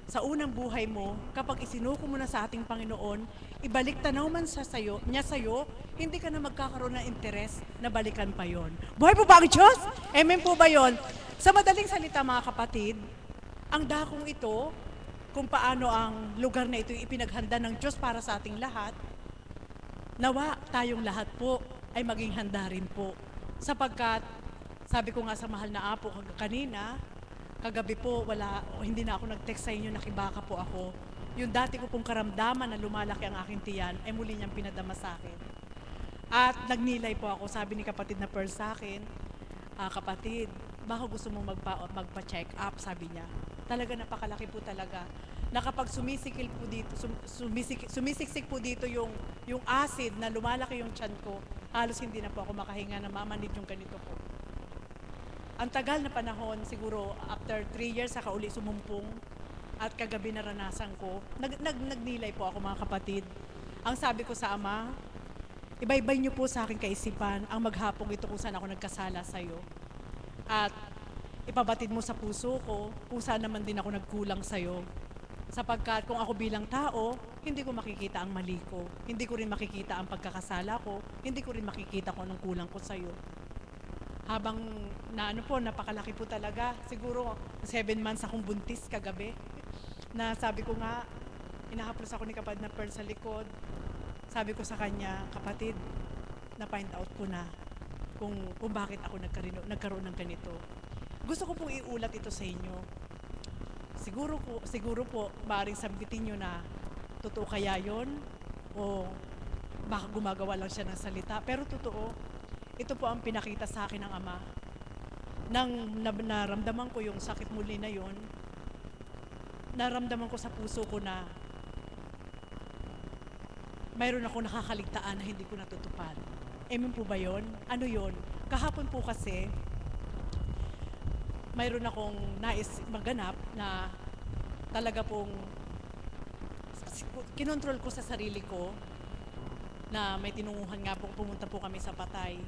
sa unang buhay mo, kapag isinuko mo na sa ating Panginoon, ibalik tanaw man niya sa'yo, hindi ka na magkakaroon ng interes na balikan pa yon. Buhay po ba ang Diyos? Amen po ba yon? Sa madaling salita mga kapatid, ang dakong ito, kung paano ang lugar na ito ipinaghanda ng Diyos para sa ating lahat, nawa tayong lahat po ay maging handa rin po. Sapagkat, sabi ko nga sa mahal na apo kanina, kagabi po, hindi na ako nag-text sa inyo, nakibaka po ako. Yung dati ko pong karamdaman na lumalaki ang aking tiyan, ay muli niyang pinadama sa akin. At nagnilay po ako, sabi ni kapatid na Pearl sa akin, kapatid, baka gusto mo magpa-check up, sabi niya. Talaga napakalaki po talaga. Na kapag sumisiksik po dito yung acid na lumalaki yung tiyan ko, halos hindi na po ako makahinga na mamanid yung ganito po. Ang tagal na panahon, siguro after 3 years, saka uli sumumpong at kagabi naranasan ko. Nagnilay po ako mga kapatid. Ang sabi ko sa Ama, ibaybay niyo po sa aking kaisipan ang maghapong ito kung saan ako nagkasala sa iyo. At ipabatid mo sa puso ko kung saan naman din ako nagkulang sa iyo. Sapagkat kung ako bilang tao, hindi ko makikita ang mali ko. Hindi ko rin makikita ang pagkakasala ko. Hindi ko rin makikita kung anong kulang ko sa iyo. Habang napakalaki po talaga. Siguro 7 months akong buntis kagabi. Na sabi ko nga, inahaplos ako ni kapatid na Pearl sa likod. Sabi ko sa kanya, kapatid, na-find out ko na kung bakit ako nagkaroon ng ganito. Gusto ko pong iulat ito sa inyo. Siguro po, maaaring sabitin nyo na totoo kaya yon o baka gumagawa lang siya ng salita. Pero totoo. Ito po ang pinakita sa akin ng Ama. Nang naramdaman ko yung sakit muli na yon, naramdaman ko sa puso ko na mayroon ako nakakaligtaan na hindi ko natutupad. Amen po ba yon? Ano yon? Kahapon po kasi, mayroon akong nais maganap na talaga pong kinontrol ko sa sarili ko na may tinunguhan nga po, pumunta po kami sa Patay.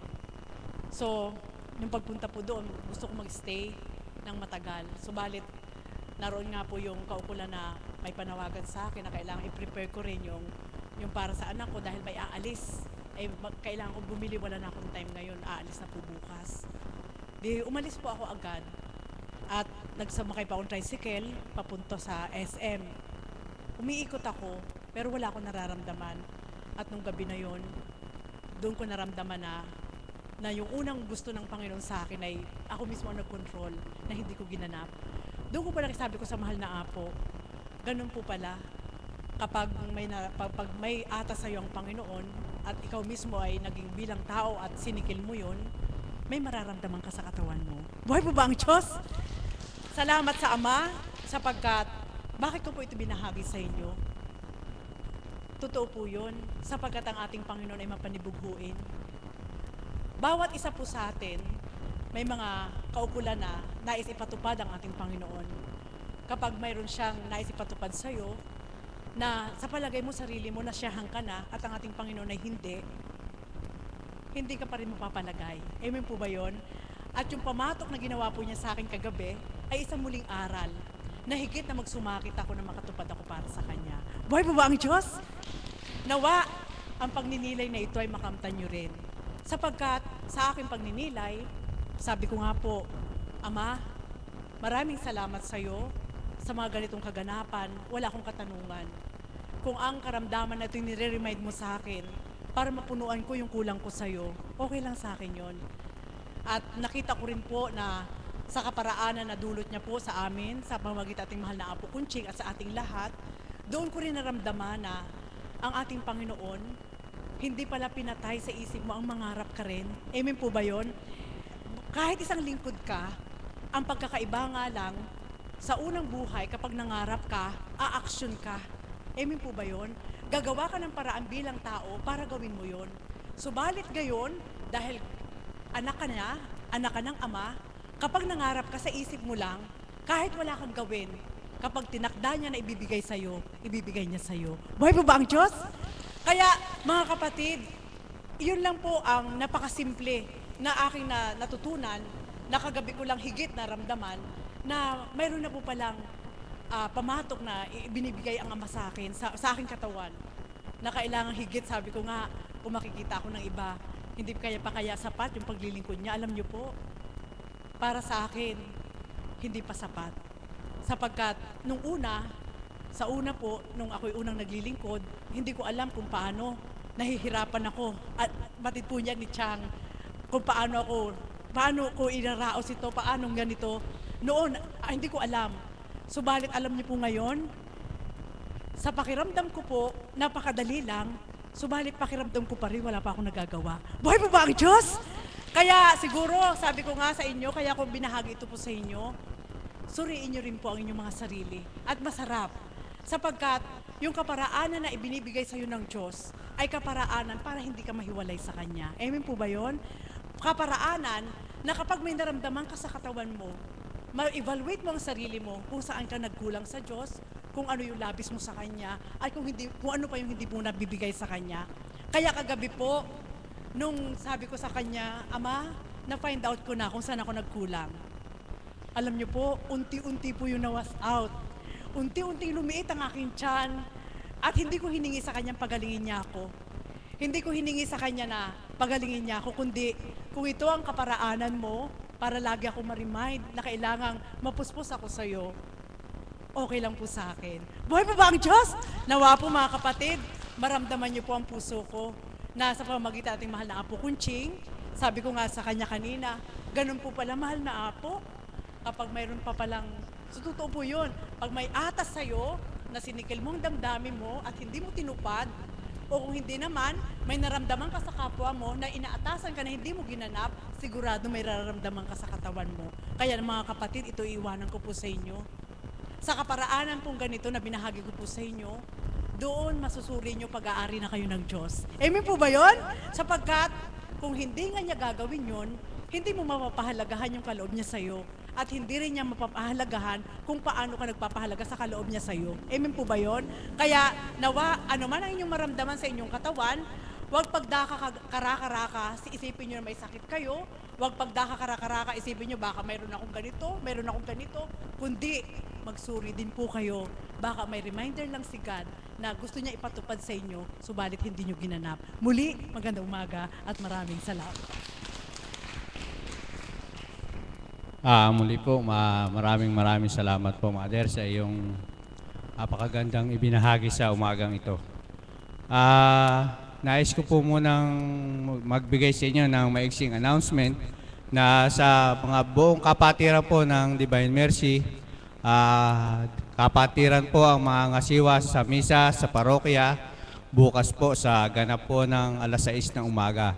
So, nung pagpunta po doon, gusto ko mag-stay ng matagal. Subalit, naroon nga po yung kaukulan na may panawagan sa akin na kailangan i-prepare ko rin yung para sa anak ko dahil may aalis. Kailangan ko bumili, wala na akong time ngayon, aalis na po bukas. Di, umalis po ako agad at nagsamakay pa akong tricycle papunta sa SM. Umiikot ako, pero wala akong nararamdaman. At nung gabi na yon, doon ko naramdaman na yung unang gusto ng Panginoon sa akin ay ako mismo ang nag-control na hindi ko ginanap. Doon ko pala sabi ko sa mahal na apo, ganun po pala, pag may atas sa iyo ang Panginoon at ikaw mismo ay naging bilang tao at sinikil mo yun, may mararamdaman ka sa katawan mo. Buhay po ba ang Diyos? Salamat sa Ama sapagkat bakit ko po ito binahagi sa inyo? Totoo po yun, sapagkat ang ating Panginoon ay mapanibughuin. Bawat isa po sa atin, may mga kaukulan na nais ipatupad ang ating Panginoon. Kapag mayroon siyang nais ipatupad sa iyo, na sa palagay mo, sarili mo, nasiyahan ka na at ang ating Panginoon ay hindi ka pa rin mapapalagay. Amen po ba yun? At yung pamatok na ginawa po niya sa akin kagabi ay isang muling aral na higit na magsumakit ako na makatupad ako para sa Kanya. Buhay po ba ang Diyos? Nawa, ang pagninilay na ito ay makamtan nyo rin. Sapagkat sa aking pagninilay, sabi ko nga po, Ama, maraming salamat sa iyo sa mga ganitong kaganapan. Wala akong katanungan. Kung ang karamdaman na ito nire-remind mo sa akin para mapunuan ko yung kulang ko sa iyo, okay lang sa akin yon. At nakita ko rin po na sa kaparaanan na dulot niya po sa amin, sa pamamagitan ating mahal na Apo Kunching at sa ating lahat, doon ko rin naramdaman na ang ating Panginoon, hindi pala pinatay sa isip mo ang mangarap ka rin. Amen po ba yun? Kahit isang lingkod ka, ang pagkakaiba nga lang, sa unang buhay, kapag nangarap ka, aaksyon ka. Amen po ba yun? Gagawa ka ng paraan bilang tao para gawin mo yun. Subalit gayon, dahil anak ka niya, anak ka ng Ama, kapag nangarap ka sa isip mo lang, kahit wala kang gawin, kapag tinakda niya na ibibigay sa'yo, ibibigay niya sa'yo. Buhay po ba ang Diyos? Kaya, mga kapatid, yun lang po ang napakasimple na aking natutunan, na kagabi ko lang higit na ramdaman, na mayroon na po palang pamatok na binibigay ang Ama sa akin, sa aking katawan, na kailangan higit. Sabi ko nga, kung makikita ako ng iba, hindi pa kaya sapat yung paglilingkod niya. Alam niyo po, para sa akin, hindi pa sapat. Sapagkat nung sa una po, nung ako'y unang naglilingkod, hindi ko alam kung paano, nahihirapan ako. At batid po niya ni Chang, kung paano ko iraraos ito, paano ganito. Noon, hindi ko alam. Subalit alam niyo po ngayon, sa pakiramdam ko po, napakadali lang, subalit pakiramdam ko pa rin, wala pa akong nagagawa. Buhay po ba ang Diyos? Kaya siguro, sabi ko nga sa inyo, kaya ko binahagi ito po sa inyo, suriin niyo rin po ang inyong mga sarili. At masarap, sapagkat yung kaparaanan na ibinibigay sa iyo ng Diyos ay kaparaanan para hindi ka mahiwalay sa Kanya. Amen po ba yun? Kaparaanan na kapag may naramdaman ka sa katawan mo, ma-evaluate mo ang sarili mo kung saan ka nagkulang sa Diyos, kung ano yung labis mo sa Kanya, at kung ano pa yung hindi mo nabibigay sa Kanya. Kaya kagabi po, nung sabi ko sa Kanya, Ama, na-find out ko na kung saan ako nagkulang. Alam niyo po, unti-unti po yung nawas out. Unti-unti lumiit ang aking tiyan, at hindi ko hiningi sa Kanyang pagalingin niya ako. Hindi ko hiningi sa Kanya na pagalingin niya ako, kundi kung ito ang kaparaanan mo, para lagi ako ma-remind na kailangang mapuspos ako sa iyo, okay lang po sa akin. Buhay po ba ang Diyos? Nawa po mga kapatid, maramdaman niyo po ang puso ko na sa pamamagitan ating mahal na Apo Kunching. Sabi ko nga sa kanya kanina, ganun po pala mahal na Apo. Kapag mayroon pa palang, so totoo po yun, pag may atas sa'yo na sinikil mong damdamin mo at hindi mo tinupad, o kung hindi naman, may naramdaman ka sa kapwa mo na inaatasan ka na hindi mo ginanap, sigurado may nararamdaman ka sa katawan mo. Kaya mga kapatid, ito iiwanan ko po sa inyo. Sa kaparaanan pong ganito na binahagi ko po sa inyo, doon masusuri nyo pag-aari na kayo ng Diyos. Amen po ba yun? Sapagkat kung hindi nga niya gagawin yun, hindi mo mapapahalagahan yung kaloob niya sa'yo. At hindi rin niya mapapahalagahan kung paano ka nagpapahalaga sa kaloob niya sa'yo. Amen po ba yun? Kaya nawa, ano man ang inyong maramdaman sa inyong katawan, huwag pagdaka-karaka-raka, isipin nyo na may sakit kayo. Huwag pagdaka-karaka-raka, isipin nyo baka mayroon akong ganito. Kundi magsuri din po kayo. Baka may reminder lang si God na gusto niya ipatupad sa inyo, subalit hindi nyo ginanap. Muli, magandang umaga at maraming salamat. Muli po, maraming salamat po, Mother, sa iyong napakagandang ibinahagi sa umagang ito. Nais ko po munang magbigay sa inyo ng maiksing announcement na sa mga buong kapatiran po ng Divine Mercy, kapatiran po ang mga ngasiwa sa misa sa parokya bukas po sa ganap po ng alas 6 ng umaga.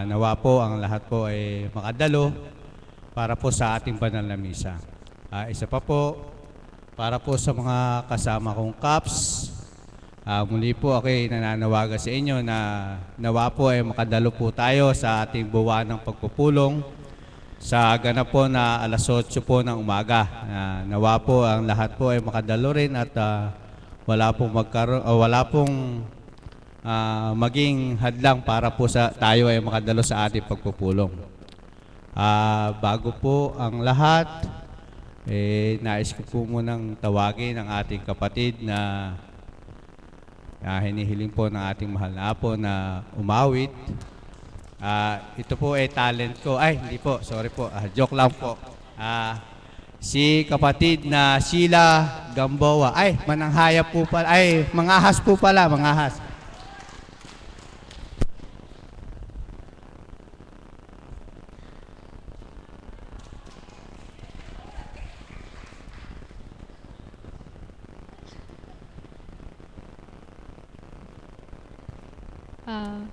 Nawa po ang lahat po ay makadalo para po sa ating banal na misa. Isa pa po, para po sa mga kasama kong Kaps, muli po ako ay nananawagan sa inyo na nawa po ay makadalo po tayo sa ating buwan ng pagpupulong sa ganap po na alas 8 po ng umaga. Nawa po ang lahat po ay makadalo rin at wala pong maging hadlang para po sa tayo ay makadalo sa ating pagpupulong. Bago po ang lahat, nais ko po munang tawagin ang ating kapatid na hinihiling po ng ating mahal na apo na umawit. Ito po ay talent ko. Ay, hindi po. Sorry po. Joke lang po. Si kapatid na Sheila Gamboa. Ay, mananghaya po pala. Ay, mangahas po pala. Mangahas.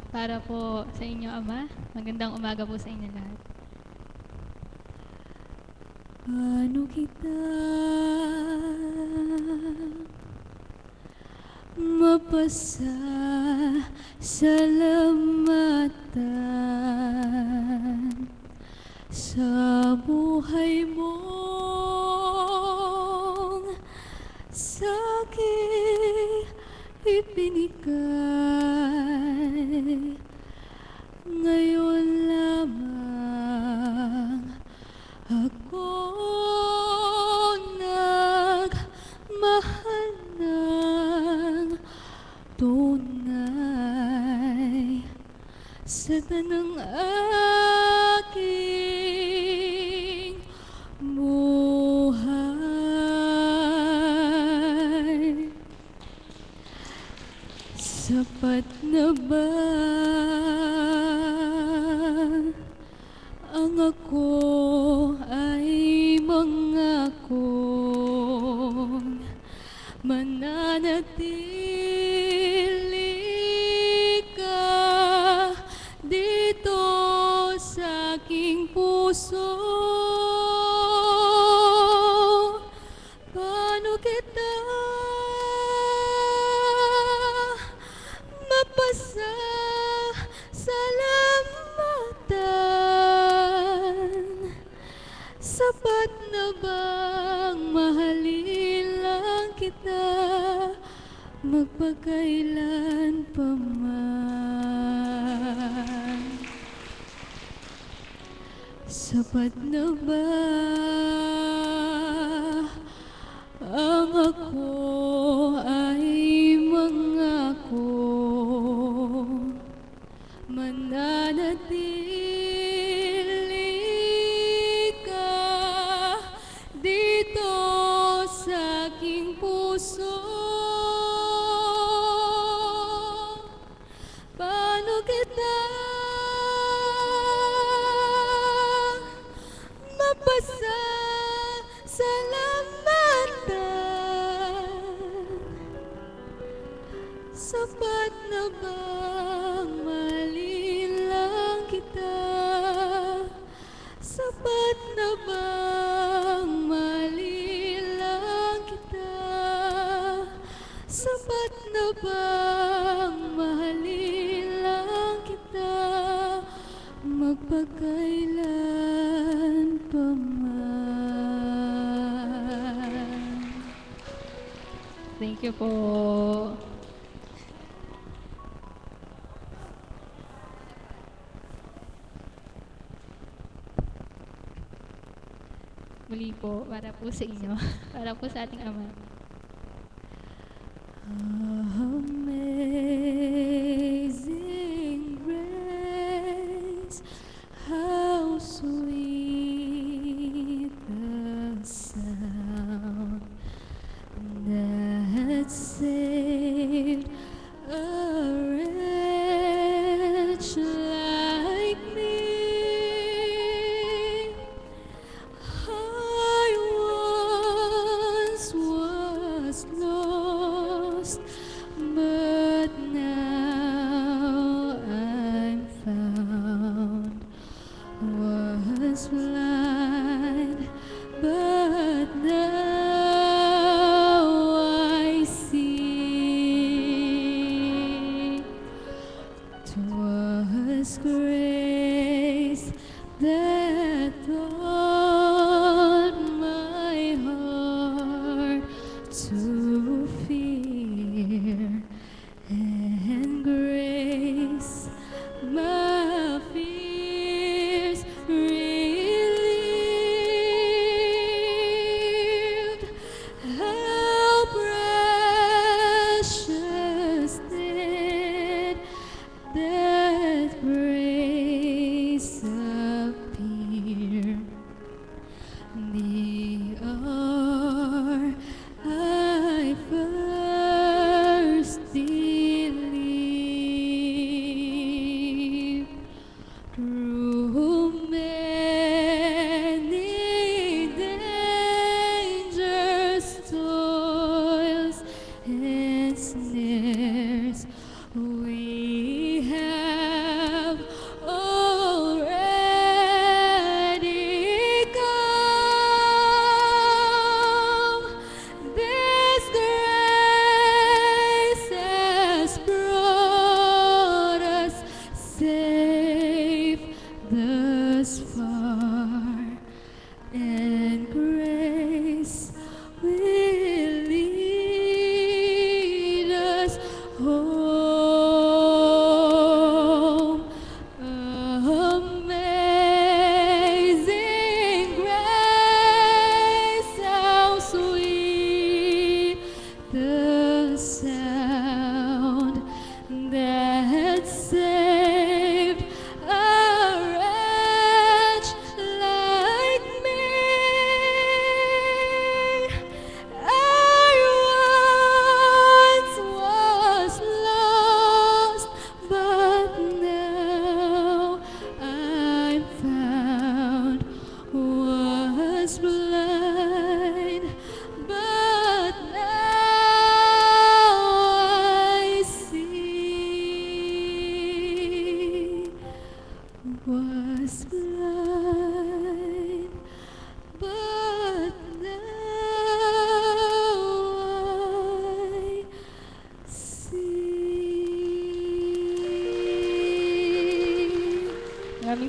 Para po sa inyo, Ama. Magandang umaga po sa inyo lahat. Paano kita mapasasalamatan sa buhay mong sa'kin ibinigay. Ngayon lamang ako nagmahal ng tunay sa tanang aking buhay. Sapat na ba ang ako ay mangakong mananatili ka dito sa aking puso? Paano kita mapasasalamatan? Sapat na bang mahalin lang kita magpakailan pa man? Sapat na ba ang ako ay mangako mananatili ka dito sa aking puso? Paano kita mapasasalamatan? Sapat na bang mahalin lang kita? Sapat na bang mahalin lang kita? Sapat na bang mahalin lang kita magpakailan pa man? Thank you po. Muli po, para po sa inyo, para po sa ating Ama. Amazing grace, how sweet the sound that saved a wretch like me. I once was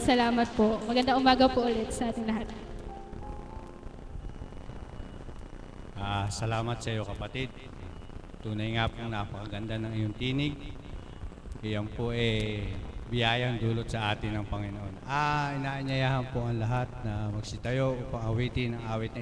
Salamat po. Magandang umaga po ulit sa ating lahat. Salamat sa iyo, kapatid. Tunay nga pong napakaganda ng iyong tinig. Iyan po biyayang dulot sa atin ng Panginoon. Inaanyayahan po ang lahat na magsitayo upang awitin ang awit na